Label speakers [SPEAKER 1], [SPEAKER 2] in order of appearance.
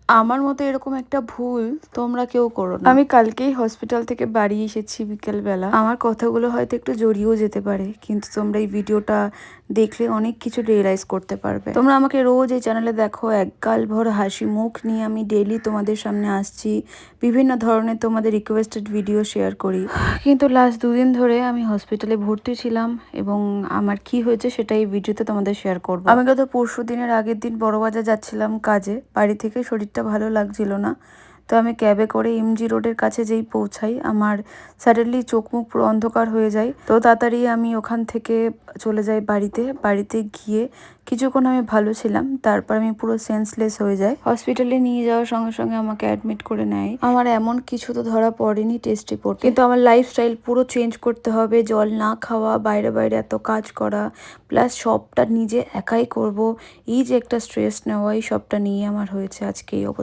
[SPEAKER 1] আমার মতো এরকম একটা ভুল তোমরা কেউ করো না। আমি কালকেই হসপিটাল থেকে বাড়ি এসেছি বিকেলবেলা। আমার কথাগুলো হয়তো একটু জড়িয়েও যেতে পারে, কিন্তু তোমরা এই ভিডিওটা দেখলে অনেক কিছু রিয়েলাইজ করতে পারবে। তোমরা আমাকে রোজ এই চ্যানেলে দেখো, একগাল ভর হাসি মুখ নিয়ে আমি ডেইলি তোমাদের সামনে আসছি, বিভিন্ন ধরনের তোমাদের রিকোয়েস্টেড ভিডিও শেয়ার করি। কিন্তু লাস্ট দুদিন ধরে আমি হসপিটালে ভর্তি ছিলাম এবং আমার কি হয়েছে সেটা এই ভিডিওতে তোমাদের শেয়ার করবো। আমি গত পরশু দিনের আগের দিন বড়বাজার যাচ্ছিলাম কাজে, বাড়ি থেকে শরীরটা ভালো লাগছিল না, তো আমি ক্যাবে করে এমজি রোডের কাছে যেই পৌঁছাই আমার সাডেনলি চোখ মুখ পুরো অন্ধকার হয়ে যায়। তো তাড়াতাড়ি আমি ওখান থেকে চলে যাই বাড়িতে গিয়ে কিছুক্ষণ আমি ভালো ছিলাম, তারপর আমি পুরো সেন্সলেস হয়ে যাই। হসপিটালে নিয়ে যাওয়ার সঙ্গে সঙ্গে আমাকে অ্যাডমিট করে নেয়। আমার এমন কিছু তো ধরা পড়েনি টেস্ট রিপোর্ট, কিন্তু আমার লাইফস্টাইল পুরো চেঞ্জ করতে হবে, জল না খাওয়া, বাইরে বাইরে এত কাজ করা, প্লাস সবটা নিজে একাই করব, এই যে একটা স্ট্রেস নেওয়া, এই সবটা নিয়ে আমার হয়েছে আজকে এই অবস্থা।